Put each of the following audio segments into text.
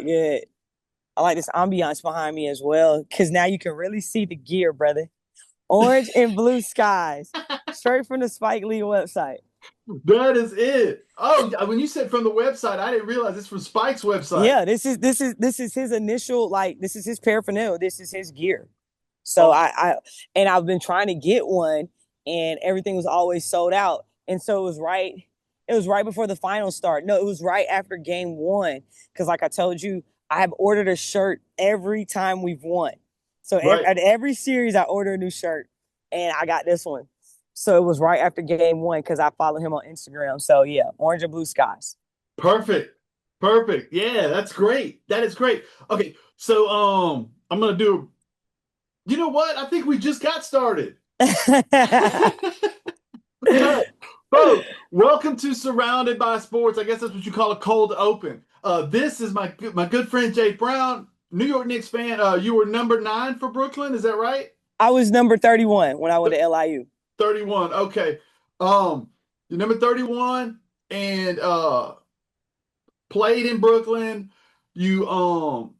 good. I like this ambiance behind me as well because now you can really see the gear, brother. Orange and blue skies, straight from the Spike Lee website. That is it. Oh, when you said from the website, I didn't realize it's from Spike's website. Yeah, this is his initial, like, this is his paraphernalia. This is his gear. So Oh, and I've been trying to get one, and everything was always sold out. And so it was right before the final start. No, it was right after game one. Because like I told you, I have ordered a shirt every time we've won. So right. at every series, I order a new shirt, and I got this one. So it was right after game one because I follow him on Instagram. So yeah, orange and blue skies. Perfect. Perfect. Yeah, that's great. That is great. Okay, so I'm gonna do. You know what? I think we just got started. All right, folks, welcome to Surrounded by Sports. I guess that's what you call a cold open. This is my good friend Jade Brown, New York Knicks fan. You were number 9 for Brooklyn, is that right? I was number 31 when I went to LIU. 31. Okay. Um, you're number 31 and played in Brooklyn. You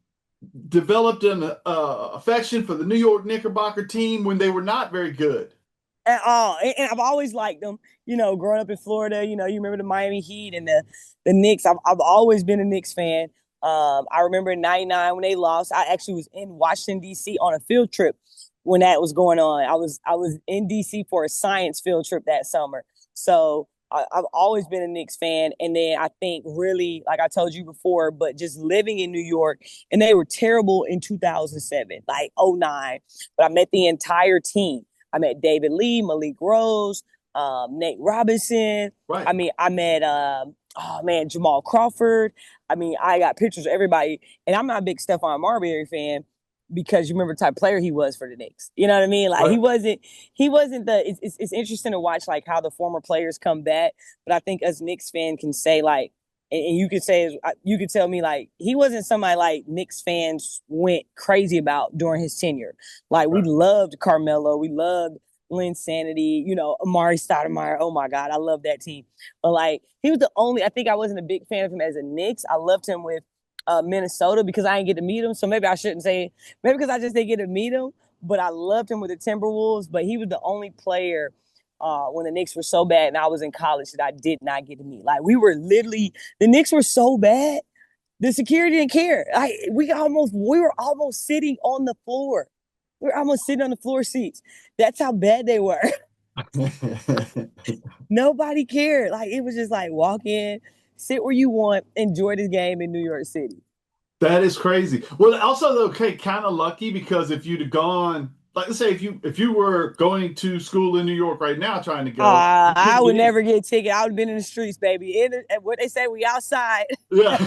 developed an affection for the New York Knickerbocker team when they were not very good. At all. And I've always liked them. Growing up in Florida, you remember the Miami Heat and the Knicks. I've always been a Knicks fan. I remember in '99 when they lost. I actually was in Washington D.C. on a field trip when that was going on. I was in D.C. for a science field trip that summer. So I've always been a Knicks fan. And then I think really, like I told you before, but just living in New York, and they were terrible in 2007, like '09. But I met the entire team. I met David Lee, Malik Rose, Nate Robinson. Right. I met oh man, Jamal Crawford. I got pictures of everybody, and I'm not a big Stephon Marbury fan because you remember the type of player he was for the Knicks. You know what I mean? Like Right. he wasn't the. It's interesting to watch like how the former players come back, but I think as Knicks fan can say like, and you could tell me like he wasn't somebody like Knicks fans went crazy about during his tenure. Like we Right. loved Carmelo, we loved Lynn Sanity, Amari Stoudemire. Oh my God, I love that team. But like he was the only. I think I wasn't a big fan of him as a Knicks. I loved him with Minnesota because I didn't get to meet him. So maybe I shouldn't say maybe because I just didn't get to meet him. But I loved him with the Timberwolves. But he was the only player when the Knicks were so bad and I was in college that I did not get to meet. Like we were literally the Knicks were so bad, the security didn't care. We were almost sitting on the floor. We were almost sitting on the floor seats. That's how bad they were. Nobody cared. Like it was just like walk in, sit where you want, enjoy the game in New York City. That is crazy. Well, also though, okay, kind of lucky because if you'd have gone, like let's say if you were going to school in New York right now trying to go, you I couldn't would get in. never get a ticket. I would have been in the streets, baby. What they say, we outside. Yeah.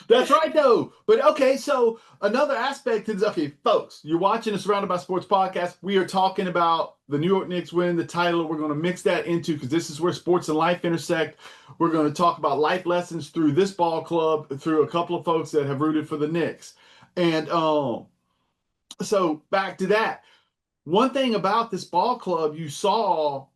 That's right though. But okay, so another aspect is okay, folks, you're watching the Surrounded by Sports podcast. We are talking about the New York Knicks winning the title. We're going to mix that into because this is where sports and life intersect. We're going to talk about life lessons through this ball club, through a couple of folks that have rooted for the Knicks. And so back to that. One thing about this ball club, you saw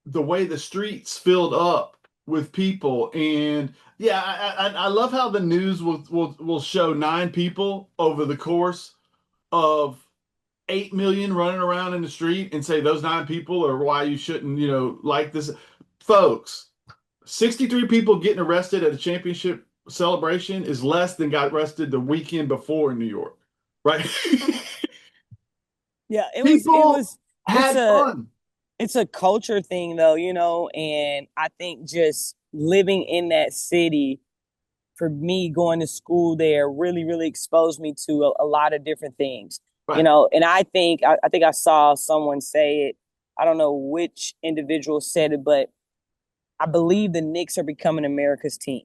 the way the streets filled up with people. And yeah, I love how the news will show 9 people over the course of 8 million running around in the street and say those 9 people are why you shouldn't, like this. Folks, 63 people getting arrested at a championship celebration is less than got arrested the weekend before in New York, right? Yeah, People had fun. it's a culture thing though, and I think just living in that city for me going to school there really, really exposed me to a lot of different things, Right. and I think I saw someone say it. I don't know which individual said it, but I believe the Knicks are becoming America's team.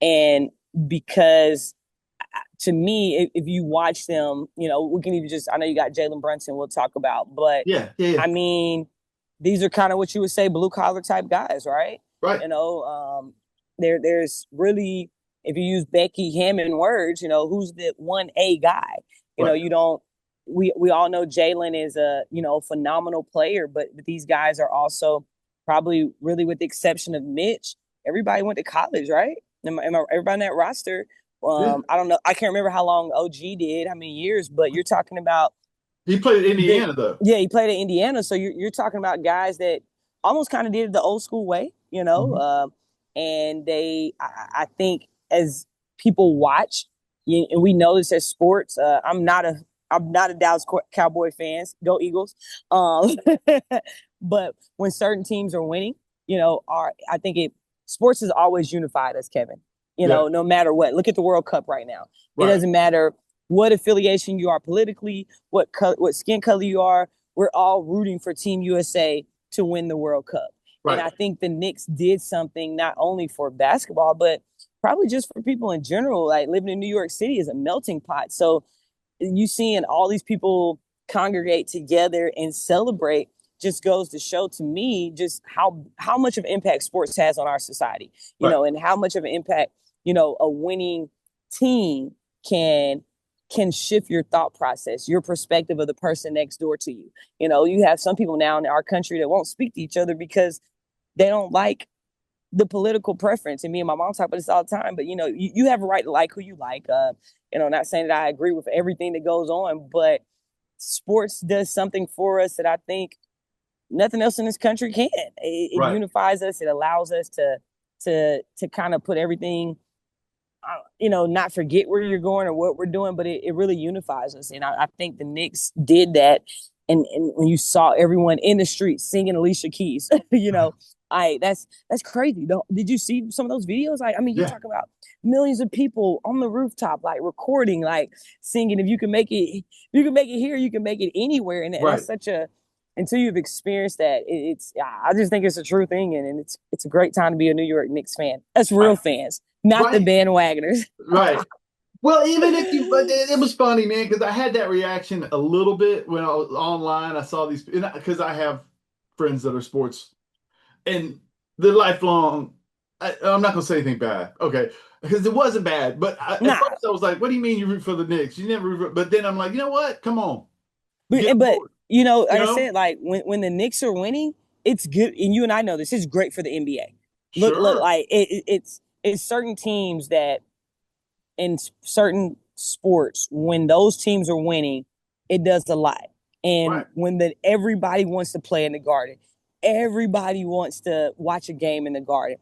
And because to me, if you watch them, we can even I know you got Jalen Brunson we'll talk about, but Yeah, yeah, yeah. I mean, these are kind of what you would say blue collar type guys, right? Right, There's really, if you use Becky Hammond words, who's the 1A guy? right. You don't, we all know Jalen is a, phenomenal player, but these guys are also probably really with the exception of Mitch, everybody went to college, right? everybody on that roster. Yeah. I don't know. I can't remember how long OG did, how many years, but you're talking about He played at Indiana though. yeah, he played at Indiana. So you're talking about guys that almost kind of did it the old school way, you know. Mhm. And I think as people watch, and we know this as sports. I'm not a Dallas Cowboy fan. Go Eagles. Um, but when certain teams are winning, I think sports has always unified us, Kevin. Yeah. No matter what. Look at the World Cup right now. It Right. doesn't matter what affiliation you are politically, what skin color you are. We're all rooting for Team USA to win the World Cup. Right. And I think the Knicks did something not only for basketball, but probably just for people in general. Like living in New York City is a melting pot. So you seeing all these people congregate together and celebrate just goes to show to me just how much of an impact sports has on our society, and how much of an impact, a winning team can shift your thought process, your perspective of the person next door to you. You have some people now in our country that won't speak to each other because they don't like the political preference. And me and my mom talk about this all the time, but you have a right to like who you like. Not saying that I agree with everything that goes on, but sports does something for us that I think nothing else in this country can. It unifies us. It allows us to kind of put everything, not forget where you're going or what we're doing, but it really unifies us. And I think the Knicks did that. And when you saw everyone in the street singing Alicia Keys, that's crazy. Did you see some of those videos? You talk about millions of people on the rooftop, like recording, like singing. If you can make it here, you can make it anywhere. And that's such a, until you've experienced that, I just think it's a true thing. And it's a great time to be a New York Knicks fan. That's real fans, not the bandwagoners. Right. Well, even if but it was funny, man, because I had that reaction a little bit when I was online. I saw these, because I have friends that are sports, and they're lifelong. I'm not gonna say anything bad, okay? Because it wasn't bad, but at first I was like, "What do you mean you root for the Knicks? You never root for." But then I'm like, you know what? Come on. But I said, like when the Knicks are winning, it's good, and you and I know this. It's great for the NBA. Look, like it's certain teams that in certain sports, when those teams are winning, it does a lot. And when everybody wants to play in the Garden, everybody wants to watch a game in the Garden.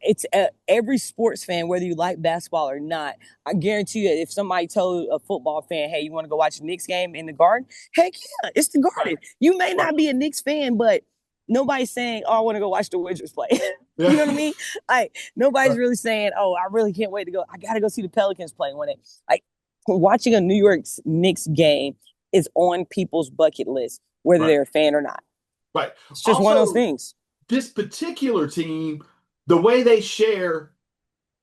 It's every sports fan, whether you like basketball or not. I guarantee you, if somebody told a football fan, "Hey, you want to go watch a Knicks game in the Garden?" Heck yeah, it's the Garden. You may not be a Knicks fan, but nobody's saying, "Oh, I want to go watch the Wizards play." You know what I mean? Like nobody's really saying, "Oh, I really can't wait to go. I got to go see the Pelicans play." When watching a New York Knicks game is on people's bucket list, whether they're a fan or not. Right. It's just one of those things. This particular team, the way they share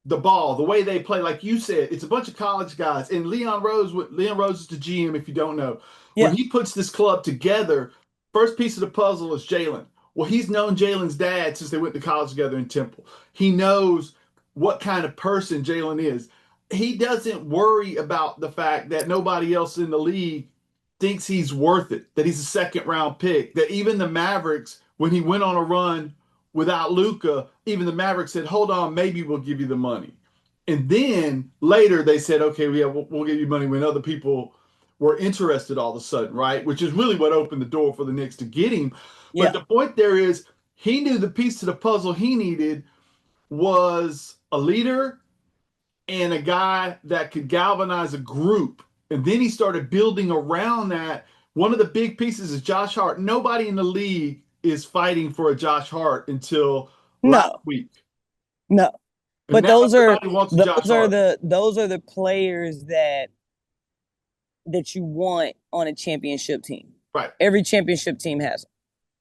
the ball, the way they play, like you said, it's a bunch of college guys. And Leon Rose is the GM, if you don't know. When he puts this club together, first piece of the puzzle is Jalen. Well, he's known Jalen's dad since they went to college together in Temple. He knows what kind of person Jalen is. He doesn't worry about the fact that nobody else in the league thinks he's worth it, that he's a second-round pick, that even the Mavericks, when he went on a run without Luka, even the Mavericks said, "Hold on, maybe we'll give you the money." And then later they said, "Okay, we'll give you money," when other people were interested all of a sudden, right? Which is really what opened the door for the Knicks to get him. But the point there is, he knew the piece to the puzzle he needed was a leader and a guy that could galvanize a group. And then he started building around that. One of the big pieces is Josh Hart. Nobody in the league is fighting for a Josh Hart until last week. No. And but those are the players that you want on a championship team. Right. Every championship team has them.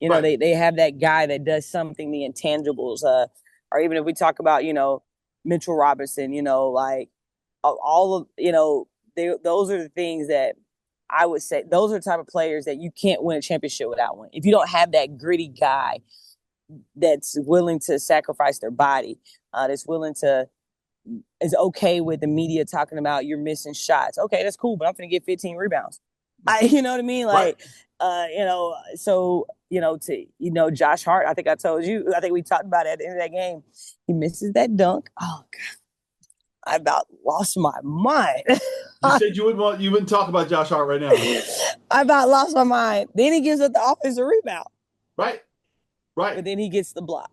They have that guy that does something, the intangibles. Or even if we talk about, Mitchell Robinson, like all of, those are the things that I would say, those are the type of players that you can't win a championship without one. If you don't have that gritty guy that's willing to sacrifice their body, that's willing to, is okay with the media talking about you're missing shots. Okay, that's cool, but I'm going to get 15 rebounds. You know what I mean? Like, so, Josh Hart, I think I told you, I think we talked about it at the end of that game. He misses that dunk. Oh, God. I about lost my mind. You said you wouldn't talk about Josh Hart right now. I about lost my mind. Then he gives up the offensive rebound. Right. Right. But then he gets the block.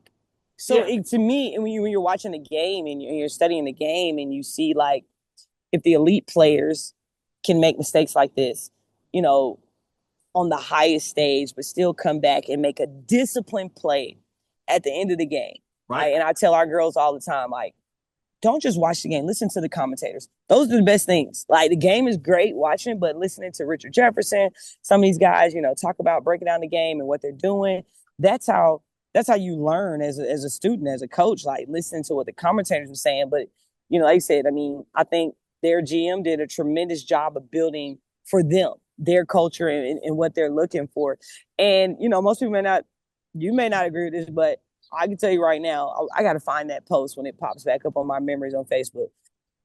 So Yeah. to me, when you're watching the game and you're studying the game and you see like if the elite players can make mistakes like this, you know, on the highest stage, but still come back and make a disciplined play at the end of the game. Right. And I tell our girls all the time, like, don't just watch the game. Listen to the commentators. Those are the best things. Like the game is great watching, but listening to Richard Jefferson, some of these guys, talk about breaking down the game and what they're doing. That's how you learn as a student, as a coach, like listening to what the commentators were saying. But, like I said, I mean, I think their GM did a tremendous job of building for them, their culture and what they're looking for. And, most people you may not agree with this, but I can tell you right now, I got to find that post when it pops back up on my memories on Facebook.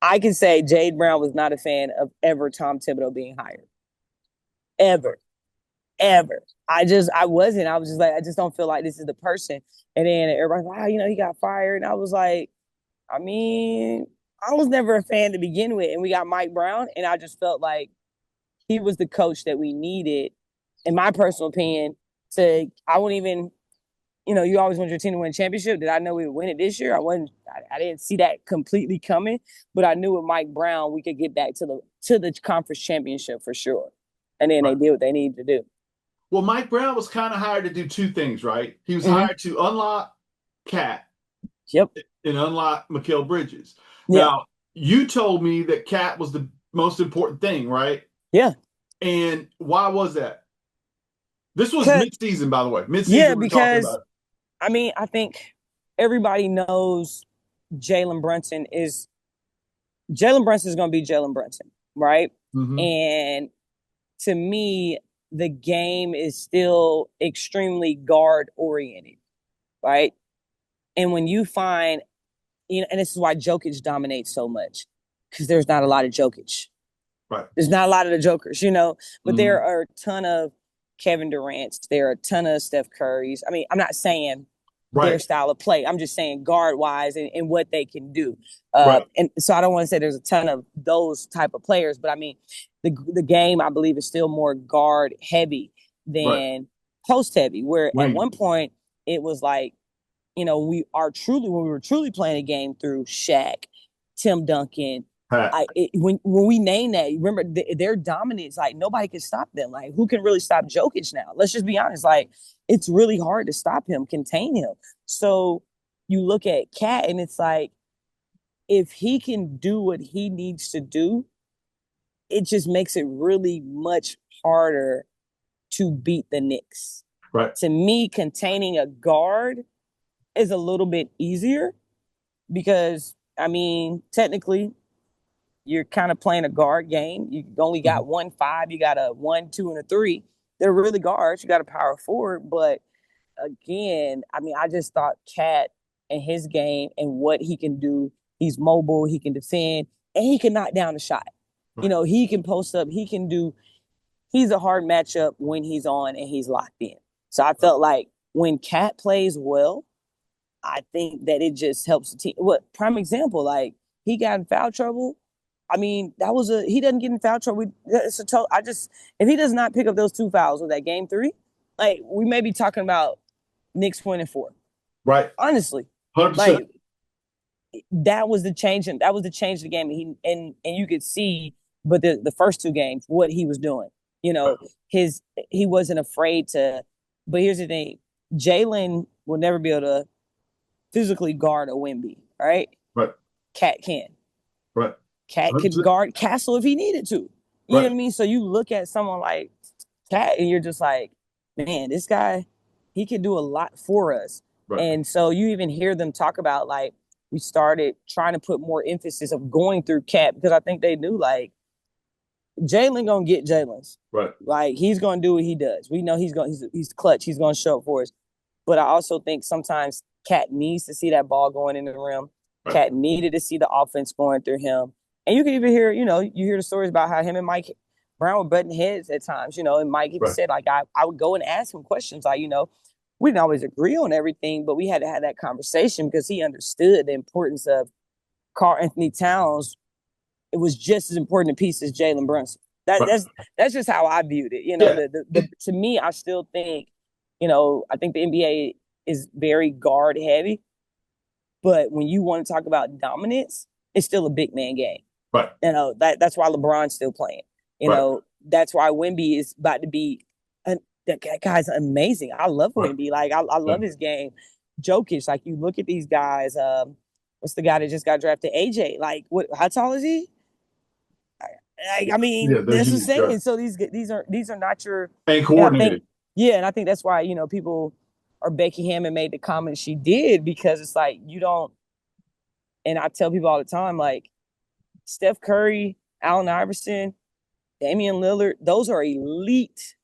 I can say Jade Brown was not a fan of ever Tom Thibodeau being hired. Ever. I wasn't. I was just like, I just don't feel like this is the person. And then everybody's like, he got fired. And I was like, I mean, I was never a fan to begin with. And we got Mike Brown. And I just felt like he was the coach that we needed, in my personal opinion, I wouldn't even, you always want your team to win a championship. Did I know we would win it this year? I didn't see that completely coming, but I knew with Mike Brown, we could get back to the conference championship for sure. And then They did what they needed to do. Well, Mike Brown was kind of hired to do two things, right? He was hired to unlock Cat. Yep. And unlock Mikal Bridges. Yeah. Now, you told me that Cat was the most important thing, right? Yeah. And why was that? This was mid-season, by the way. Mid-season, yeah, because I mean, I think everybody knows Jalen Brunson is going to be Jalen Brunson, right? Mm-hmm. And to me, the game is still extremely guard oriented, right? And when you find, and this is why Jokic dominates so much, because there's not a lot of Jokic. Right. There's not a lot of the Jokers, but there are a ton of Kevin Durant's. There are a ton of Steph Curry's. I mean, I'm not saying their style of play. I'm just saying guard-wise and what they can do. And so I don't want to say there's a ton of those type of players, but I mean, the game, I believe, is still more guard-heavy than post-heavy, where at one point it was like, when we were truly playing a game through Shaq, Tim Duncan, when we name that, remember their dominance, like nobody can stop them. Like who can really stop Jokic now? Let's just be honest. Like it's really hard to stop him, contain him. So you look at Cat and it's like, if he can do what he needs to do, it just makes it really much harder to beat the Knicks. Right. To me, containing a guard is a little bit easier because, I mean, technically, you're kind of playing a guard game. You only got 1-5. You got a 1, 2, and a 3. They're really guards. You got a power forward. But again, I mean, I just thought Cat and his game and what he can do. He's mobile. He can defend. And he can knock down the shot. Right. He can post up. He's a hard matchup when he's on and he's locked in. So I felt like when Cat plays well, I think that it just helps the team. Prime example, like he got in foul trouble. I mean, he doesn't get in foul trouble. If he does not pick up those 2 fouls with that game 3, like we may be talking about Knicks winning 4. Right. Honestly. 100%. Like that was the change. That was the change of the game. And you could see, but the first 2 games, what he was doing, he wasn't afraid to, but here's the thing. Jalen will never be able to physically guard a Wemby, right? Right. Cat can. Right. Cat could guard Castle if he needed to. You know what I mean? So you look at someone like Cat and you're just like, man, this guy, he can do a lot for us. Right. And so you even hear them talk about, like, we started trying to put more emphasis of going through Cat because I think they knew, like, Jalen gonna get Jalen's. Right. Like, he's gonna do what he does. We know he's clutch. He's gonna show up for us. But I also think sometimes Cat needs to see that ball going in the rim. Right. Cat needed to see the offense going through him. And you can even hear, you hear the stories about how him and Mike Brown were butting heads at times, and Mike even said, like, I would go and ask him questions like, we didn't always agree on everything, but we had to have that conversation because he understood the importance of Karl Anthony Towns, it was just as important a piece as Jalen Brunson. That's just how I viewed it. Yeah. To me, I still think, I think the NBA is very guard heavy, but when you want to talk about dominance, it's still a big man game. Right. That's why LeBron's still playing. That's why Wemby is about to be. That guy's amazing. I love Wemby. Like I love his game. Jokic, like you look at these guys. What's the guy that just got drafted? AJ. Like what? How tall is he? I mean, that's what I'm saying. So these are not your and coordinated. And I think that's why people are Becky Hammond made the comment she did, because it's like you don't. And I tell people all the time, like Steph Curry, Allen Iverson, Damian Lillard, those are elite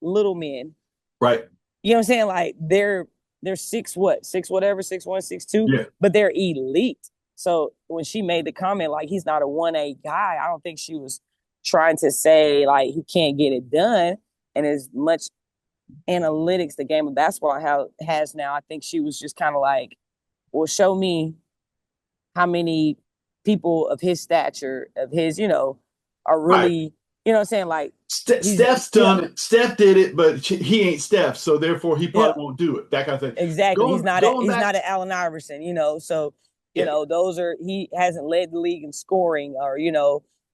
little men. Right. You know what I'm saying? Like they're 6'1", 6'2", yeah. but they're elite. So when she made the comment, like he's not a 1A guy, I don't think she was trying to say like he can't get it done. And as much analytics the game of basketball has now, I think she was just kind of like, well, show me how many people of his stature, of his, are really, you know what I'm saying? Like Steph's done it. Steph did it, but he ain't Steph, so therefore he probably won't do it. That kind of thing. Exactly. He's not an Allen Iverson, so those are, he hasn't led the league in scoring or,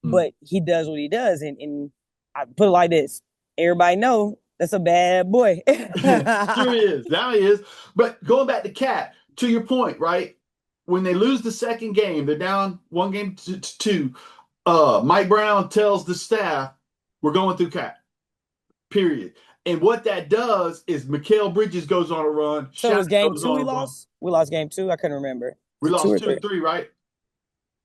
but he does what he does. And I put it like this. Everybody know that's a bad boy. Sure he is. Now he is. But going back to Cat, to your point, right? When they lose the second game, they're down 1-2. Mike Brown tells the staff, we're going through Cat. Period. And what that does is Mikal Bridges goes on a run. So it was game 2 we lost? We lost game 2? I couldn't remember. We lost 2 and 3, right?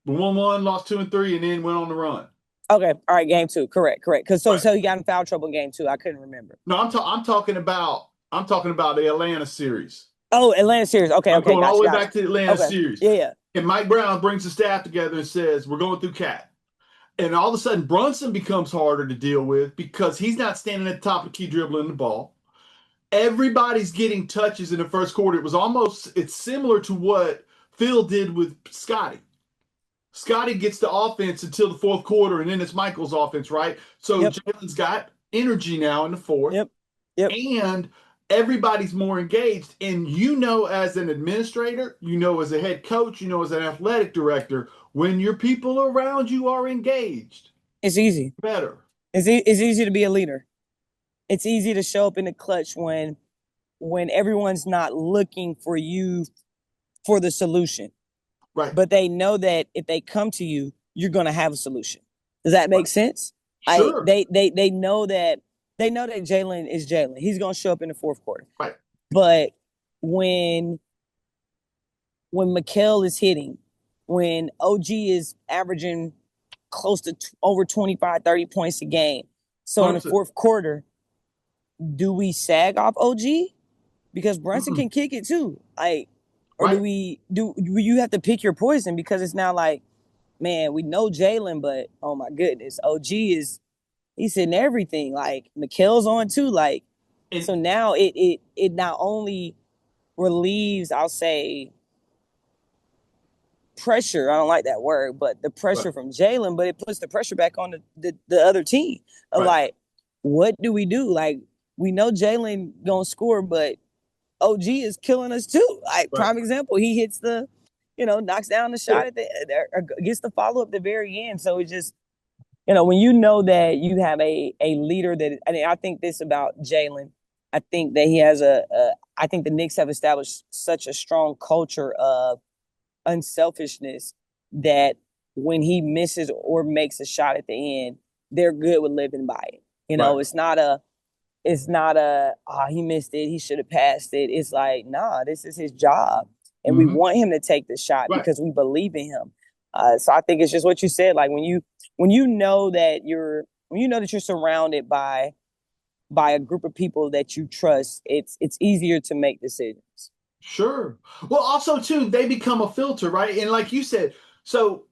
We won 1, lost 2 and 3, and then went on the run. Okay. All right. Game 2. Correct. Because so he got in foul trouble in game 2. I couldn't remember. No, I'm talking about the Atlanta series. Oh, Atlanta series. Okay. I'm going all the way back to the Atlanta series. Yeah. And Mike Brown brings the staff together and says, we're going through Cat. And all of a sudden, Brunson becomes harder to deal with because he's not standing at the top of the key dribbling the ball. Everybody's getting touches in the first quarter. It's similar to what Phil did with Scottie. Scottie gets the offense until the fourth quarter, and then it's Michael's offense, right? So Jalen's got energy now in the fourth. Yep. And everybody's more engaged. And as an administrator, as a head coach, as an athletic director, when your people around you are engaged, it's easy. Better. It's easy to be a leader. It's easy to show up in the clutch when everyone's not looking for you for the solution. Right. But they know that if they come to you, you're going to have a solution. Does that make sense? Sure. They know that Jalen is Jalen. He's going to show up in the fourth quarter. Right. But when Mikal is hitting, when OG is averaging close to over 25, 30 points a game. So in the fourth quarter, do we sag off OG? Because Brunson can kick it too. Or do you have to pick your poison? Because it's now like, man, we know Jalen, but oh my goodness, OG he's in everything. Like Mikal's on too. Like, so now it not only relieves, I'll say, pressure. I don't like that word, but the pressure from Jalen, but it puts the pressure back on the other team. Of like, what do we do? Like, we know Jalen gonna score, but OG is killing us too. Like prime example, he hits the, knocks down the shot or gets the follow up at the very end. So it's just, when you know that you have a leader I think this about Jalen. I think that he has I think the Knicks have established such a strong culture of unselfishness that when he misses or makes a shot at the end, they're good with living by it. It's not a he missed it, he should have passed it. It's like, nah, this is his job. And we want him to take the shot because we believe in him. So I think it's just what you said. Like when you know that you're surrounded by a group of people that you trust, it's easier to make decisions. Sure. Well, also too, they become a filter, right? And like you said, so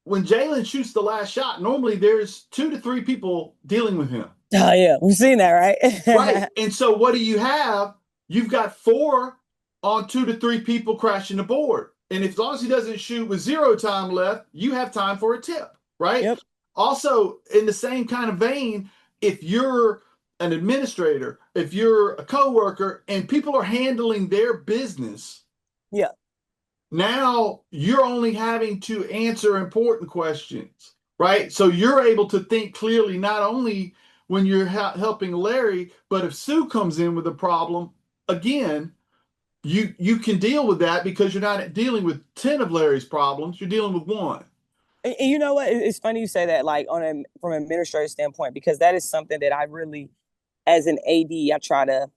when Jalen shoots the last shot, normally there's 2 to 3 people dealing with him. Oh yeah, we've seen that, right? Right. And so what do you have? You've got 4 on 2 to 3 people crashing the board. And if, as long as he doesn't shoot with zero time left, you have time for a tip, right? Yep. Also, in the same kind of vein, if you're an administrator, if you're a coworker, and people are handling their business, Yeah. now you're only having to answer important questions, right? So you're able to think clearly, not only when you're helping Larry, but if Sue comes in with a problem, again, you can deal with that because you're not dealing with 10 of Larry's problems, you're dealing with one. And you know what? It's funny you say that, like from an administrative standpoint, because that is something that I really, as an AD, I try to.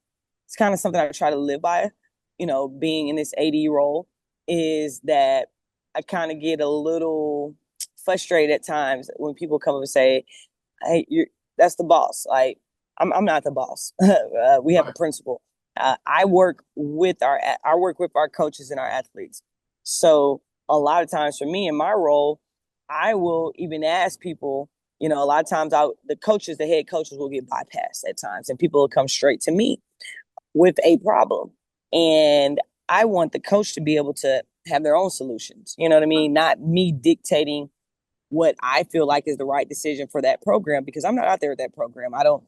It's kind of something I try to live by. Being in this AD role, is that I kind of get a little frustrated at times when people come up and say, "Hey, that's the boss." Like, I'm not the boss. We have a Right. principal. I work with our coaches and our athletes. So a lot of times for me in my role, I will even ask people. A lot of times the head coaches will get bypassed at times, and people will come straight to me with a problem. And I want the coach to be able to have their own solutions. You know what I mean? Not me dictating what I feel like is the right decision for that program, because I'm not out there with that program. I don't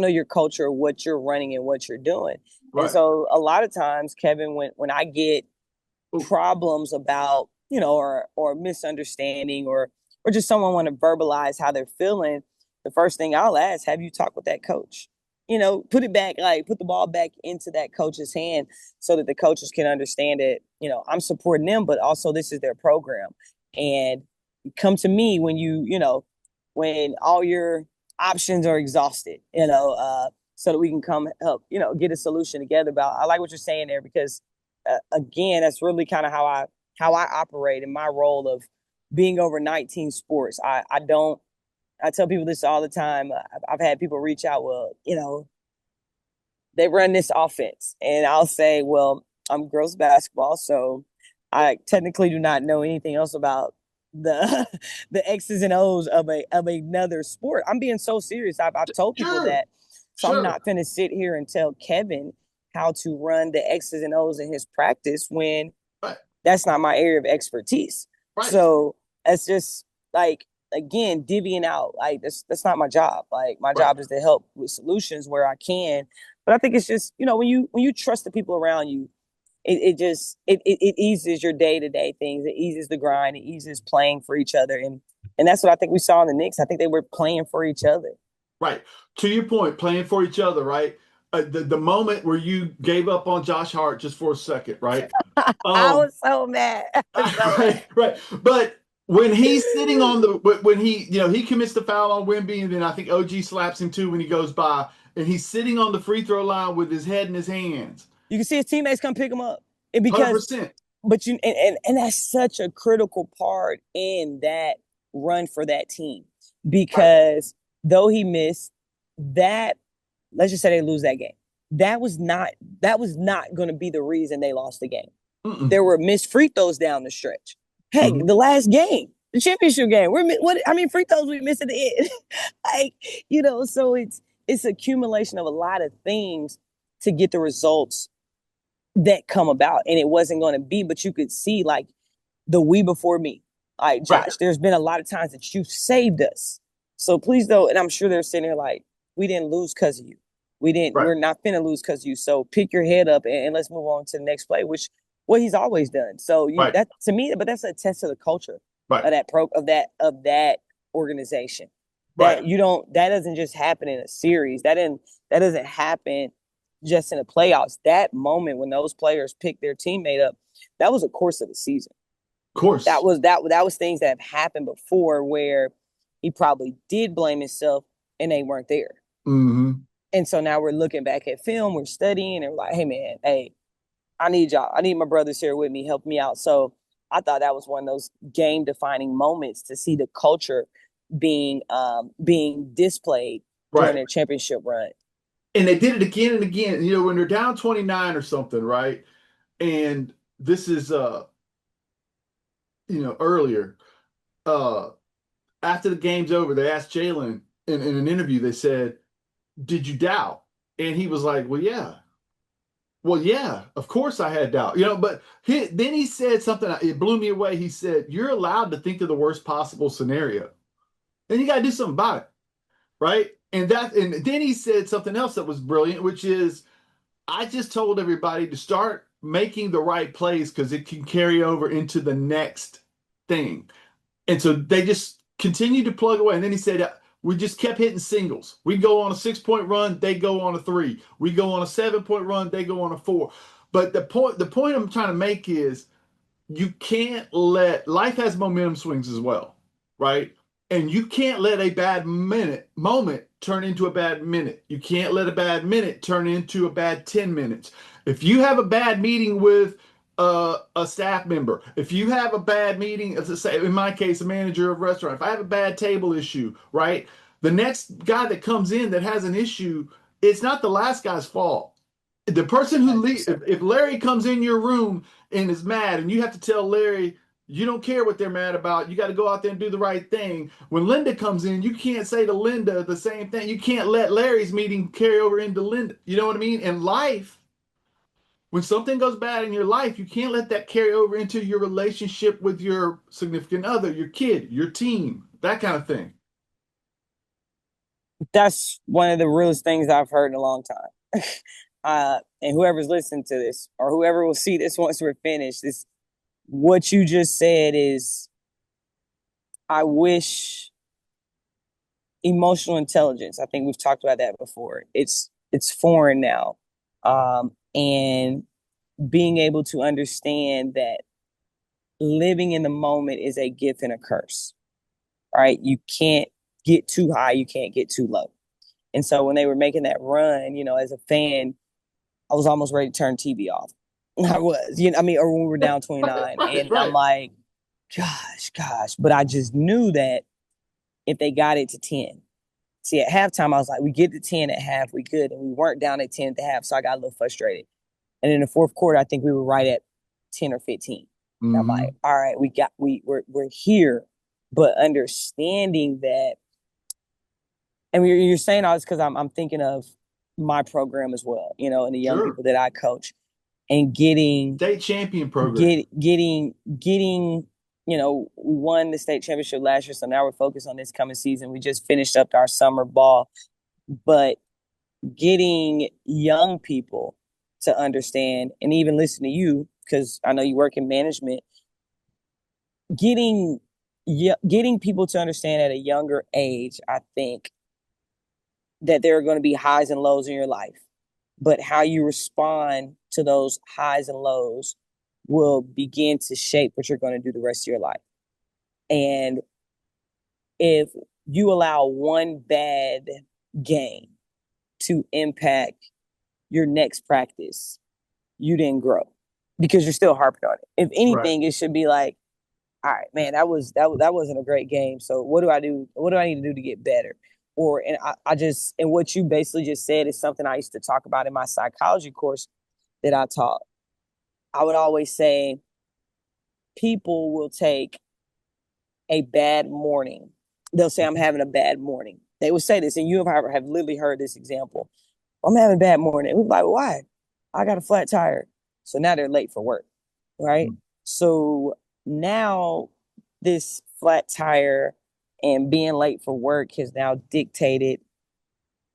know your culture, what you're running and what you're doing. And Right. so a lot of times, Kevin, when I get Ooh. problems about, or misunderstanding, or just someone want to verbalize how they're feeling, the first thing I'll ask, have you talked with that coach? Put it back, like put the ball back into that coach's hand so that the coaches can understand that, I'm supporting them, but also this is their program. And come to me when all your options are exhausted, so that we can come help, get a solution together. But I like what you're saying there, because again, that's really kind of how I operate in my role of being over 19 sports. I don't. I tell people this all the time. I've had people reach out. Well, they run this offense, and I'll say, well, I'm girls basketball, so I technically do not know anything else about the the X's and O's of another sport. I'm being so serious. I've told people Sure. that, so I'm Sure. not going to sit here and tell Kevin how to run the X's and O's in his practice when Right. that's not my area of expertise. Right. So it's just like, again, divvying out. Like, that's not my job. Like, my Right. job is to help with solutions where I can. But I think it's just, when you trust the people around you, it eases your day-to-day things. It eases the grind. It eases playing for each other. And that's what I think we saw in the Knicks. I think they were playing for each other. Right. To your point, playing for each other, right? The moment where you gave up on Josh Hart just for a second, right? I Um, was so mad. I was so mad. right, right. But when he's sitting on the when he commits the foul on Wemby, and then I think OG slaps him too when he goes by, and he's sitting on the free throw line with his head in his hands, You can see his teammates come pick him up. one hundred Because percent. but and that's such a critical part in that run for that team, Right. because though he missed that, let's just say they lose that game, that was not going to be the reason they lost the game. Mm-mm. There were missed free throws down the stretch. Heck, Mhm. the last game, the championship game, free throws we missed at the end. Like, so it's accumulation of a lot of things to get the results that come about. And it wasn't going to be, but you could see, like, the we before me. All right, Right. Josh, there's been a lot of times that you saved us. So please don't, and I'm sure they're sitting there like, we didn't lose because of you. Right. We're not finna lose because of you. So pick your head up, and let's move on to the next play, which what he's always done. So Right. that to me, but that's a test of the culture Right. of that organization. Right. That doesn't just happen in a series. That doesn't happen just in the playoffs. That moment when those players pick their teammate up, that was a course of the season. Of That course. was that was things that have happened before where he probably did blame himself and they weren't there. Hmm. And so now we're looking back at film, we're studying, and we're like, hey man, hey, I need y'all. I need my brothers here with me, help me out. So I thought that was one of those game defining moments to see the culture being displayed during Right. their championship run. And they did it again and again. When they're down 29 or something, right? And this is earlier. Uh After the game's over, they asked Jalen in an interview, they said, did you doubt? And he was like, well, yeah. Well, yeah, of course I had doubt, but then he said something, it blew me away. He said, you're allowed to think of the worst possible scenario. Then you got to do something about it, right? And then he said something else that was brilliant, which is, I just told everybody to start making the right plays because it can carry over into the next thing. And so they just continued to plug away. And then he said, we just kept hitting singles. We go on a 6 point run, they go on a three. We go on a 7 point run, they go on a four. But the point I'm trying to make is you can't let life has momentum swings as well, right? And you can't let a bad moment turn into a bad minute. You can't let a bad minute turn into a bad 10 minutes. If you have a bad meeting with a staff member, if you have a bad meeting, as I say, in my case, a manager of a restaurant, if I have a bad table issue, right? The next guy that comes in that has an issue, it's not the last guy's fault. The person who leaves, if Larry comes in your room and is mad, and you have to tell Larry, you don't care what they're mad about. You got to go out there and do the right thing. When Linda comes in, you can't say to Linda the same thing. You can't let Larry's meeting carry over into Linda. You know what I mean? In life, when something goes bad in your life, you can't let that carry over into your relationship with your significant other, your kid, your team, that kind of thing. That's one of the realest things I've heard in a long time. And whoever's listening to this or whoever will see this once we're finished, this what you just said is, I wish emotional intelligence. I think we've talked about that before. It's foreign now, and being able to understand that living in the moment is a gift and a curse. Right? You can't get too high, you can't get too low. And so when they were making that run, as a fan, I was almost ready to turn TV off. I was, or when we were down 29. Right, And I'm right. like, gosh. But I just knew that if they got it to 10. See, at halftime, I was like, we get to 10 at half, we good. And we weren't down at 10 at the half. So I got a little frustrated. And in the fourth quarter, I think we were right at 10 or 15. And I'm Mm-hmm. like, all right, we're here. But understanding that, and you're saying all this because I'm thinking of my program as well, and the young Sure. people that I coach, and getting State champion program. getting we won the state championship last year, so now we're focused on this coming season. We just finished up our summer ball, but getting young people to understand and even listen to you, because I know you work in management, getting getting people to understand at a younger age, I think that there are going to be highs and lows in your life, but how you respond to those highs and lows will begin to shape what you're going to do the rest of your life. And if you allow one bad game to impact your next practice, you didn't grow because you're still harping on it. If Right. anything, it should be like, all right, man, that wasn't a great game. So what do I do? What do I need to do to get better? And I just, and what you basically just said is something I used to talk about in my psychology course that I taught. I would always say people will take a bad morning. They'll say, I'm having a bad morning. They would say this, and you have literally heard this example. I'm having a bad morning. We're like, why? I got a flat tire. So now they're late for work, right? So now this flat tire and being late for work has now dictated,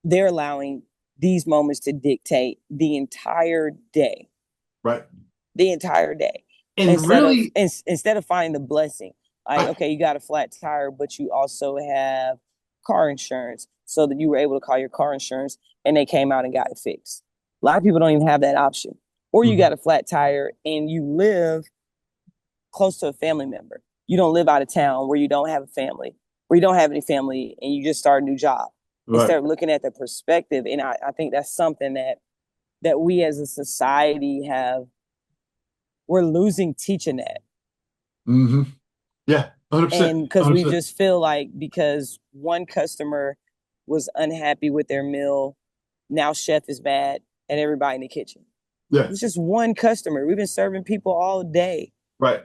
they're allowing these moments to dictate the entire day, Right. the entire day. And really, Instead of finding the blessing, like, I, okay, you got a flat tire, but you also have car insurance, so that you were able to call your car insurance and they came out and got it fixed. A lot of people don't even have that option. Or you Mhm. got a flat tire and you live close to a family member. You don't live out of town where you don't have a family, where you don't have any family, and you just start a new job. Right. Instead of looking at the perspective, and I think that's something that we as a society we're losing teaching that. Mm-hmm. Yeah. 100%. And because we 100%. just feel like because one customer was unhappy with their meal, now chef is mad at everybody in the kitchen. Yeah. It's just one customer. We've been serving people all day. Right.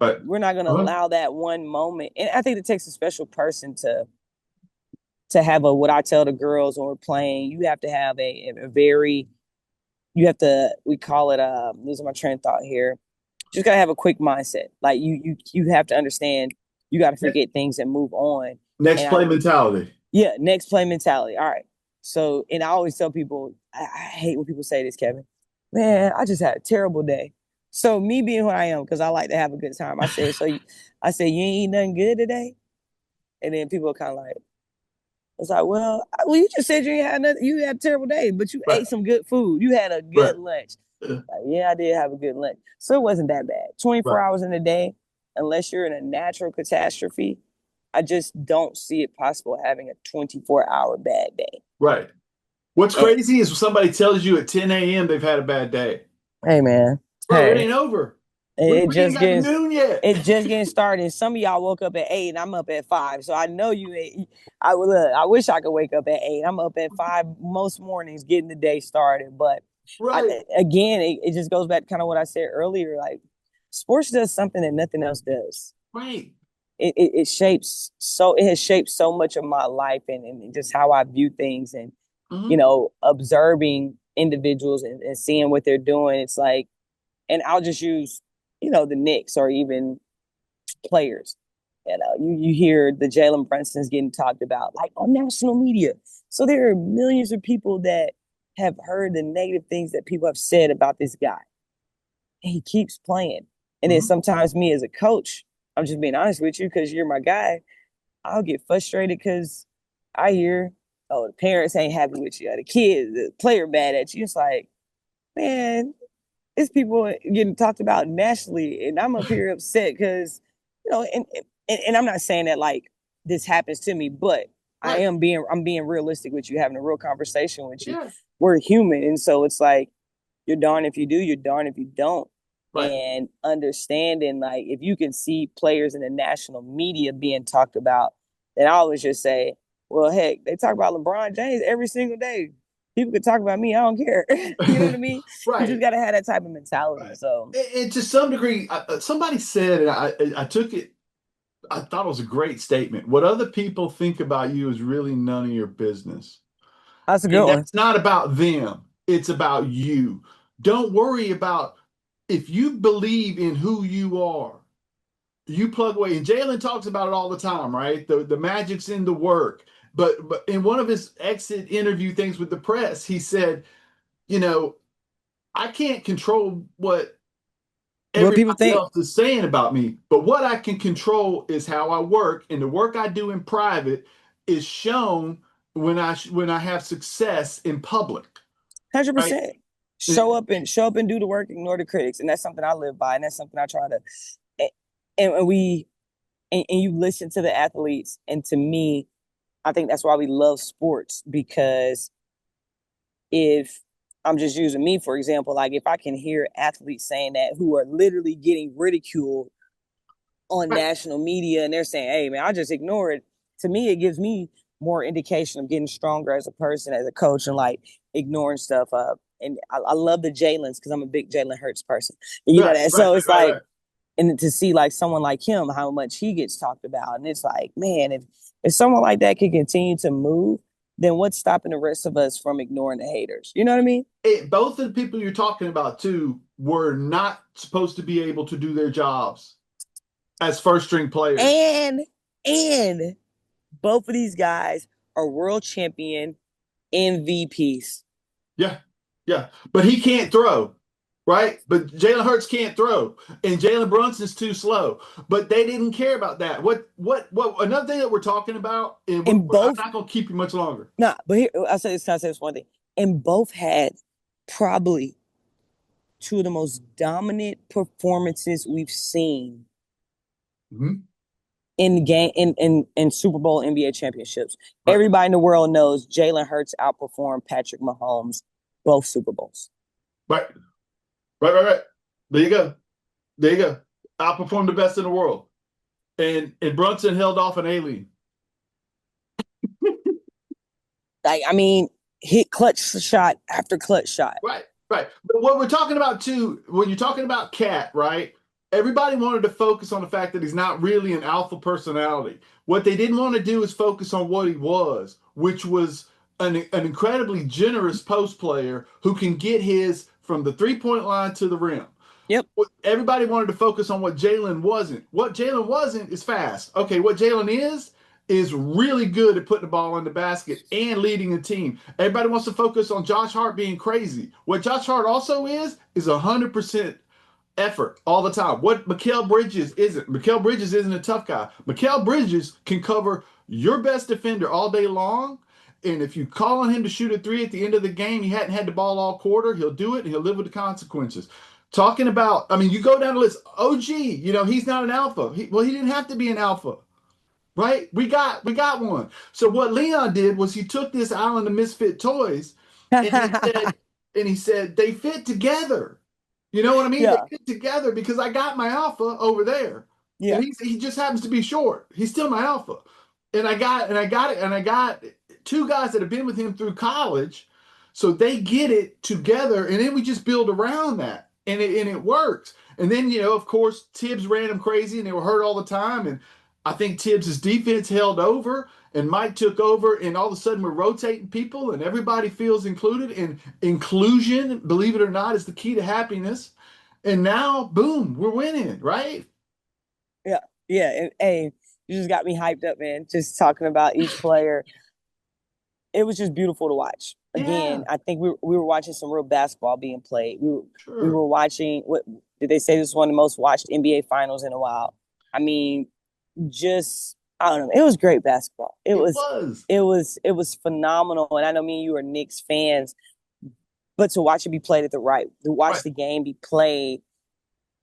Right. We're not going to Uh-huh. allow that one moment. And I think it takes a special person to have what I tell the girls when we're playing. You have to have a very you have to, we call it, losing my train of thought here. Just gotta have a quick mindset. Like you have to understand you got to forget things and move on. Next And play mentality. yeah, next play mentality. All right. So, and I always tell people, I hate when people say this, Kevin. Man, I just had a terrible day. So me being who I am, because I like to have a good time. I said, you ain't eat nothing good today, and then people are kind of like, it's like, well, you just said you ain't had nothing. You had a terrible day, but you Right. ate some good food. You had a Right. good lunch. Like, yeah, I did have a good lunch. So it wasn't that bad. 24 Right. hours in a day, unless you're in a natural catastrophe, I just don't see it possible having a 24-hour bad day. Right. What's And, crazy is when somebody tells you at 10 a.m. they've had a bad day. hey, man. Bro, it Hey, ain't over. it We ain't just got to gets noon yet. it just getting started. Some of y'all woke up at 8 and I'm up at 5. So I know you ain't. I wish I could wake up at 8. I'm up at 5 most mornings getting the day started. But Right. again, it just goes back to kind of what I said earlier. Like sports does something that nothing else does. Right. It has shaped so much of my life and just how I view things and Mm-hmm. observing individuals and seeing what they're doing. It's like, and I'll just use the Knicks or even players. You hear the Jalen Brunson's getting talked about like on national media. So there are millions of people that have heard the negative things that people have said about this guy. And he keeps playing. And then Mm-hmm. sometimes me as a coach, I'm just being honest with you because you're my guy. I'll get frustrated because I hear, oh, the parents ain't happy with you, or the kids, the player mad at you. It's like, man, it's people getting talked about nationally, and I'm up here upset because, and I'm not saying that like this happens to me, but Right. I'm being realistic with you, having a real conversation with you. Yeah. We're human, and so it's like you're darn if you do, you're darn if you don't. Right. And understanding like if you can see players in the national media being talked about, then I always just say, well, heck, they talk about LeBron James every single day. People could talk about me. I don't care. You know what I mean? You just Right. got to have that type of mentality. Right. So And to some degree, somebody said, and I took it, I thought it was a great statement. What other people think about you is really none of your business. that's a good And one. that's not about them, it's about you. Don't worry about if you believe in who you are, you plug away. And Jalen talks about it all the time, right? The magic's in the work. But in one of his exit interview things with the press, he said, you know, I can't control what What people everybody think. else is saying about me. But what I can control is how I work, and the work I do in private is shown when I have success in public, right? 100%. Show up and do the work, ignore the critics. And that's something I live by. And that's something I try to, and we, and you listen to the athletes. And to me, I think that's why we love sports because if I'm just using me, for example, like if I can hear athletes saying that who are literally getting ridiculed on Right, national media and they're saying, hey, man, I just ignore it. To me, it gives me more indication of getting stronger as a person, as a coach, and like ignoring stuff up. And I love the Jalen's because I'm a big Jalen Hurts person. You know right, that. right, So it's right, like, right. and to see like someone like him, how much he gets talked about. And it's like, man, if someone like that can continue to move, then what's stopping the rest of us from ignoring the haters? You know what I mean? Both of the people you're talking about too were not supposed to be able to do their jobs as first string players. And and both of these guys are world champion MVPs. Yeah, yeah. But he can't throw, right? But Jalen Hurts can't throw, and Jalen Brunson's too slow. But they didn't care about that. What? Another thing that we're talking about, and And I'm both, not going to keep you much longer. nah, but here I'll say this one thing. And both had probably two of the most dominant performances we've seen Mm-hmm. in game in Super Bowl NBA championships. Right, Everybody in the world knows Jalen Hurts outperformed Patrick Mahomes both Super Bowls. right, right. There you go. There you go. Outperformed the best in the world, and Brunson held off an alien. Like I mean, hit clutch shot after clutch shot. Right, right. But what we're talking about too, when you're talking about Cat, right? Everybody wanted to focus on the fact that he's not really an alpha personality. What they didn't want to do is focus on what he was, which was an incredibly generous post player who can get his from the 3-point line to the rim. Yep. Everybody wanted to focus on what Jalen wasn't. What Jalen wasn't is fast. Okay, what Jalen is really good at putting the ball in the basket and leading a team. Everybody wants to focus on Josh Hart being crazy. What Josh Hart also is 100% effort all the time. What Mikal Bridges isn't. Mikal Bridges isn't a tough guy. Mikal Bridges can cover your best defender all day long. And if you call on him to shoot a three at the end of the game, he hadn't had the ball all quarter, he'll do it and he'll live with the consequences. Talking about, I mean, you go down the list. OG, he's not an alpha. He didn't have to be an alpha, right? We got one. So what Leon did was he took this island of misfit toys and he said they fit together. You know what I mean? They Yeah. fit together because I got my alpha over there. Yeah. And he just happens to be short. He's still my alpha. And I got two guys that have been with him through college. So they get it together. And then we just build around that. And it works. And then, of course, Tibbs ran them crazy and they were hurt all the time. And I think Tibbs' defense held over and Mike took over, and all of a sudden we're rotating people and everybody feels included. And inclusion, believe it or not, is the key to happiness. And now, boom, we're winning, right? Yeah. Yeah. And hey, you just got me hyped up, man. Just talking about each player. It was just beautiful to watch. Yeah, Again, I think we were watching some real basketball being played. We sure. were watching, what did they say, this was one of the most watched NBA finals in a while. I mean, just I don't know. It was great basketball. It was. It was phenomenal. And I know me and you are Knicks fans, but to watch it be played to watch Right, the game be played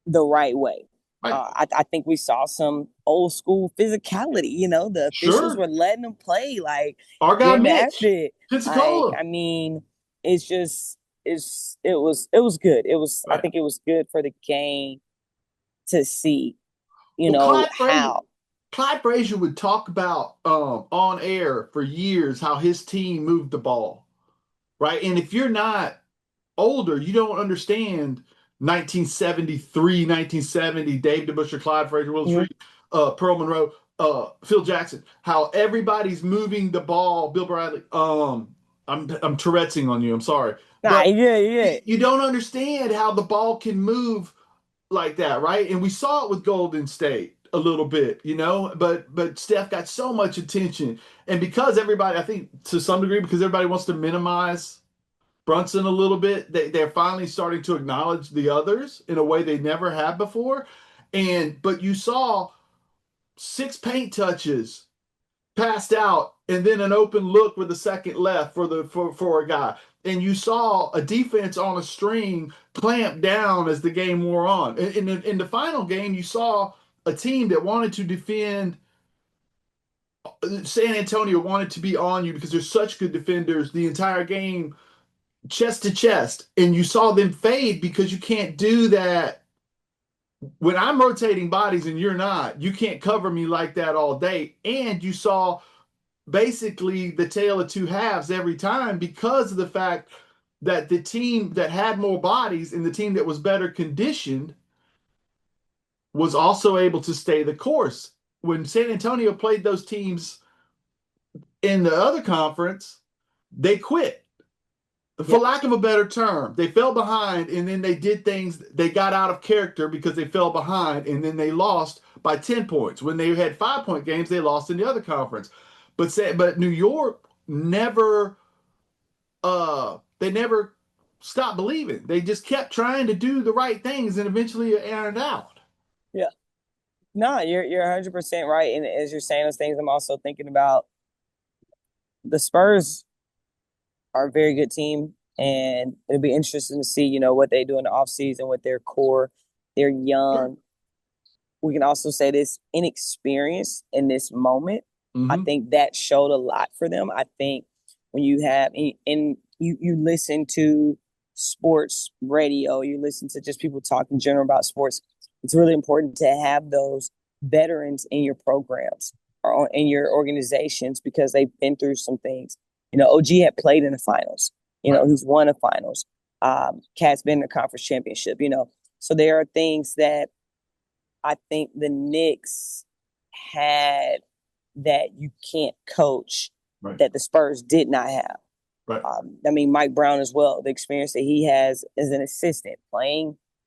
the right way. right. I think we saw some old school physicality. The officials Sure. were letting them play, like Our guy getting after Mitch, it. Like, Pensacola. I mean, it's just it was good. I Right. think it was good for the game to see, Well, how. Clyde Frazier would talk about on air for years how his team moved the ball, right? And if you're not older, you don't understand 1973, 1970, Dave DeBusschere, Clyde Frazier, Willis Mhm. Reed, Pearl Monroe, Phil Jackson, how everybody's moving the ball. Bill Bradley. I'm Tourette'ing on you. I'm sorry, Nah, but yeah, yeah, you don't understand how the ball can move like that, right? And we saw it with Golden State a little bit, but Steph got so much attention. And because everybody, I think to some degree, because everybody wants to minimize Brunson a little bit, they're finally starting to acknowledge the others in a way they never have before. But you saw 6 paint touches passed out and then an open look with a second left for a guy. And you saw a defense on a string clamp down as the game wore on. In the final game, you saw a team that wanted to defend. San Antonio wanted to be on you because they're such good defenders the entire game, chest to chest. And you saw them fade because you can't do that. When I'm rotating bodies and you're not, you can't cover me like that all day. And you saw basically the tale of two halves every time because of the fact that the team that had more bodies and the team that was better conditioned was also able to stay the course. When San Antonio played those teams in the other conference, they quit. For yep, lack of a better term, they fell behind and then they did things, they got out of character because they fell behind and then they lost by 10 points. When they had 5-point games, they lost in the other conference. But New York never they never stopped believing. They just kept trying to do the right things and eventually it aired out. yeah. No, you're 100% right. And as you're saying those things, I'm also thinking about the Spurs are a very good team, and it'll be interesting to see, what they do in the offseason with their core. They're Sure. young. We can also say this inexperience in this moment. I Mm-hmm. think that showed a lot for them. I think when you have and you listen to sports radio, you listen to just people talk in general about sports. It's really important to have those veterans in your programs or in your organizations because they've been through some things. OG had played in the finals. Right. He's won a finals. Cat's been in the conference championship. So there are things that I think the Knicks had that you can't coach Right. that the Spurs did not have. Right. I mean, Mike Brown as well, the experience that he has as an assistant,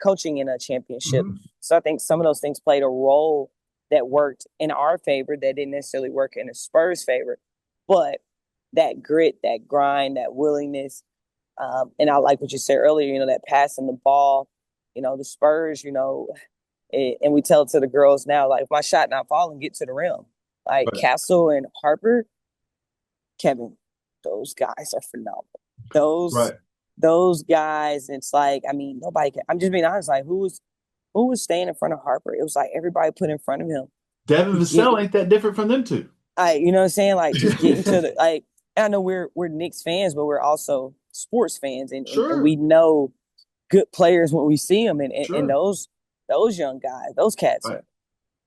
coaching in a championship. Mm-hmm. So I think some of those things played a role that worked in our favor that didn't necessarily work in the Spurs' favor. But that grit, that grind, that willingness, and I like what you said earlier, that passing the ball, the Spurs, and we tell it to the girls now, like, if my shot not falling, get to the rim. Like Right. Castle and Harper, Kevin, those guys are phenomenal. Those Right. those guys, it's like, I mean, nobody can. I'm just being honest. Like, who was staying in front of Harper? It was like everybody put in front of him. Devin He's get, Vassell ain't that different from them two. you know what I'm saying? Like, just getting to the like. I know we're Knicks fans, but we're also sports fans, and Sure. we know good players when we see them, and Sure. those young guys, those cats Right. are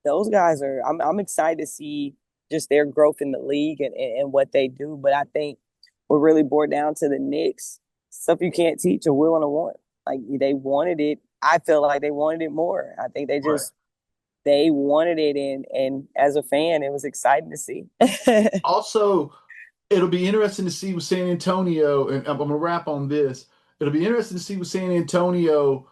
those guys are. I'm excited to see just their growth in the league and what they do. But I think what really boiled down to the Knicks, stuff you can't teach a will and a want. Like they wanted it. I feel like they wanted it more. I think Right. they wanted it, and as a fan, it was exciting to see. Also, it'll be interesting to see with San Antonio, and I'm gonna wrap on this. It'll be interesting to see with San Antonio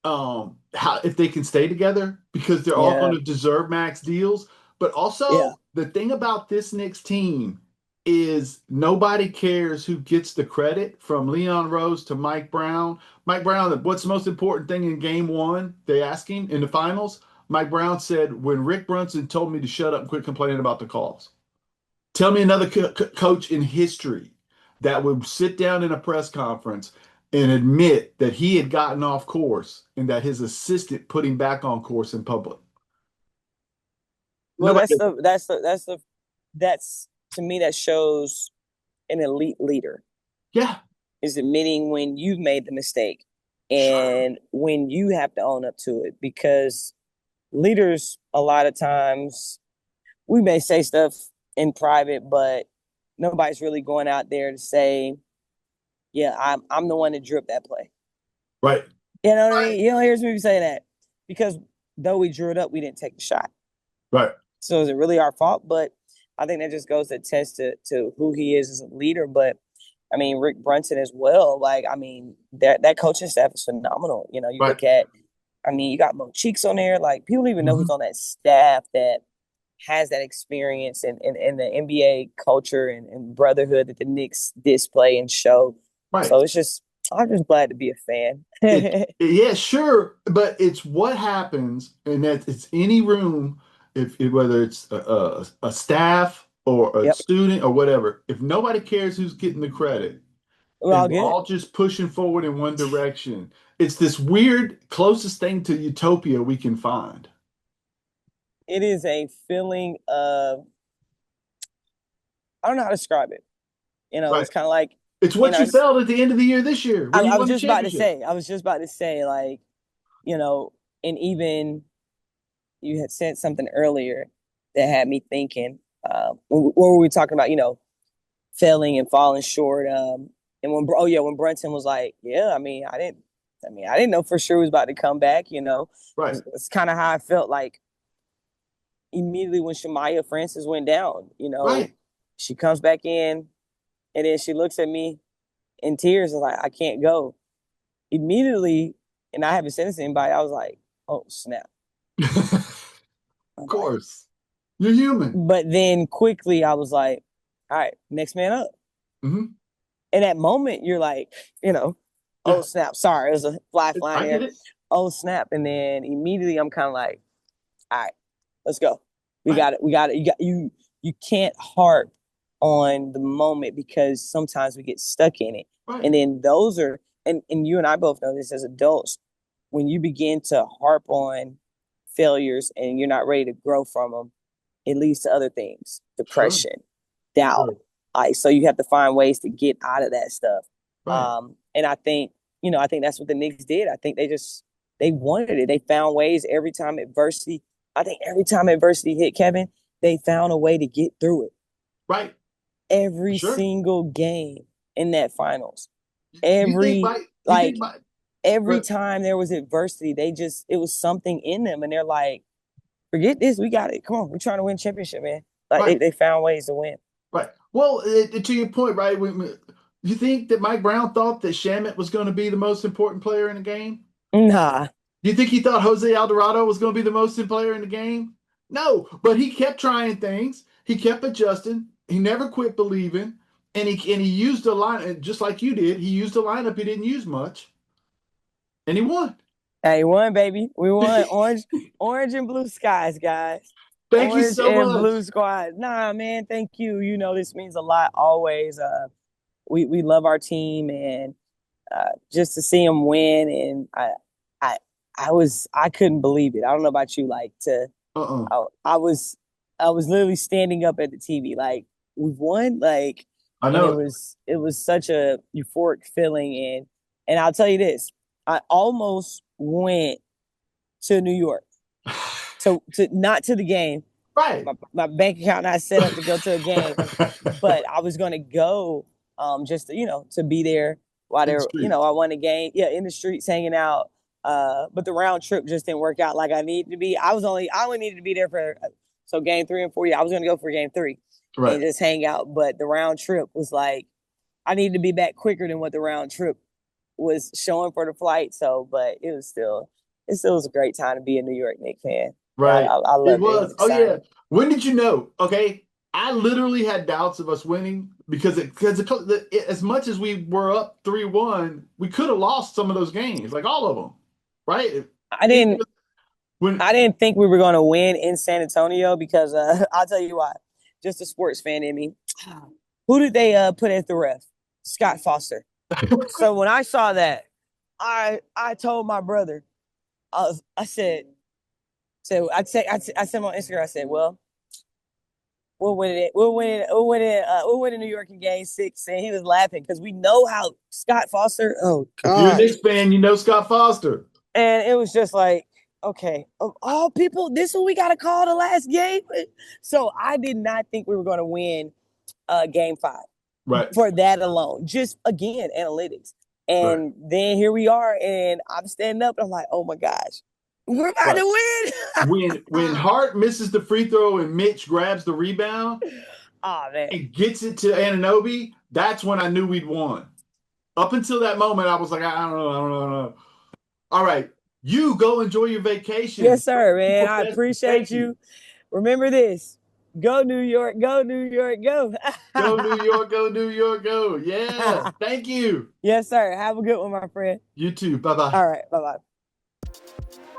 how if they can stay together because they're all going Yeah, to deserve max deals. But yeah. also the thing about this Knicks team is nobody cares who gets the credit from Leon Rose to Mike Brown. Mike Brown, what's the most important thing in game one? They asked him in the finals. Mike Brown said, when Rick Brunson told me to shut up and quit complaining about the calls. Tell me another coach in history that would sit down in a press conference and admit that he had gotten off course and that his assistant put him back on course in public. Well, Nobody that's does the that. that's the that's the that's to me that shows an elite leader Yeah, is admitting when you've made the mistake sure. and when you have to own up to it, because leaders a lot of times we may say stuff in private, but nobody's really going out there to say, yeah, I'm the one that dripped that play. Right. You know what I Right. mean? You don't hear me say that, because though we drew it up, we didn't take the shot. Right. So is it really our fault? But I think that just goes to test to who he is as a leader. But I mean, Rick Brunson as well. Like, I mean, that coaching staff is phenomenal. You Right. look at, I mean, you got Mo Cheeks on there. Like, people don't even know who's Hmm. on that staff that has that experience in the NBA culture and brotherhood that the Knicks display and show. Right. So I'm just glad to be a fan. Yeah, sure, but it's what happens, and that it's any room, if whether it's a staff or a Yep, student or whatever, if nobody cares who's getting the credit, we're and all we're good. all just pushing forward in one direction. It's this weird closest thing to utopia we can find. It is a feeling of, I don't know how to describe it. Right. It's kind of like, It's you what know, you felt at the end of the year this year when you I was won the just about to championship. say, like, you know, and even you had said something earlier that had me thinking. What were we talking about? Failing and falling short. And when Brunson was like, yeah, I didn't know for sure he was about to come back. Right. It's kind of how I felt like immediately when Shamaya Francis went down. Right. She comes back in, and then she looks at me in tears and like, I can't go immediately. And I haven't said this to anybody. I was like, oh snap. Of I'm like, course. You're human. but then quickly I was like, all right, next man up. Hmm. In that moment, you're like, oh Yeah. snap. Sorry, there's a fly flying I get here. it. Oh snap. And then immediately I'm kind of like, all right, let's go. We Right. got it. We got it. You can't harp on the moment because sometimes we get stuck in it. Right. And then those are, and you and I both know this as adults, when you begin to harp on failures and you're not ready to grow from them, it leads to other things, Sure. depression, doubt. Sure. Like, so you have to find ways to get out of that stuff. Right. And I think that's what the Knicks did. I think they wanted it. They found ways every time adversity. I think every time adversity hit, Kevin, they found a way to get through it. Right. Every Sure. single game in that finals, You think every Mike, you think like Mike, every but time there was adversity, it was something in them, and they're like, forget this, we got it. Come on, we're trying to win championship, man. Like right. they found ways to win. Right. Well, to your point, right? You think that Mike Brown thought that Shamit was going to be the most important player in the game? Nah. Do you think he thought Jose Alvarado was going to be the most important player in the game? No, but he kept trying things. He kept adjusting. He never quit believing, and he used a line just like you did. He used a lineup he didn't use much, and he won. Hey, won, baby. We won. Orange and blue skies, guys. Thank you Orange so and much. blue squad. Nah, man, thank you. You know, this means a lot always. We love our team, and just to see them win, and I I couldn't believe it. I don't know about you, like Uh-uh. I was literally standing up at the TV, like we've won, like, I and know. it was such a euphoric feeling, and I'll tell you this, I almost went to New York, to not to the game. Right. My bank account not set up to go to a game, but I was going to go, just to, to be there while In the they're, streets. I won a game, yeah, in the streets hanging out. But the round trip just didn't work out like I needed to be. I only needed to be there for, so game 3 and 4. Yeah, I was going to go for game 3 and Right. just hang out. But the round trip was like, I needed to be back quicker than what the round trip was showing for the flight. So, but it still was a great time to be a New York Knicks fan. Right. I It loved it. It was was. Oh yeah. exciting. When did you know? Okay. I literally had doubts of us winning as much as we were up 3-1, we could have lost some of those games, like all of them. Right? I Even didn't when I didn't think we were going to win in San Antonio because I'll tell you why. Just a sports fan in me. Who did they put as the ref? Scott Foster. So when I saw that, I told my brother, I said, I said on Instagram, I said, well, we'll win it. We'll win it. We'll win it. We'll win in New York in Game 6. And he was laughing because we know how Scott Foster. Oh if you're a gosh. Knicks fan, you know Scott Foster. And it was just like, okay, of all people, this is what we got to call the last game. So I did not think we were going to win Game 5 Right. for that alone. Just again, analytics. Right. And then here we are, and I'm standing up, and I'm like, oh my gosh, we're about Right. to When win. Hart misses the free throw and Mitch grabs the rebound Oh man. and gets it to Anunoby, that's when I knew we'd won. Up until that moment, I was like, I don't know, I don't know, I don't know. All right, you go enjoy your vacation. Yes, sir, man. I Thank appreciate you. you. Remember this. Go New York, go New York, go. Go New York, go New York, go. Yeah, thank you. Yes, sir. Have a good one, my friend. You too. Bye bye. All right. Bye bye.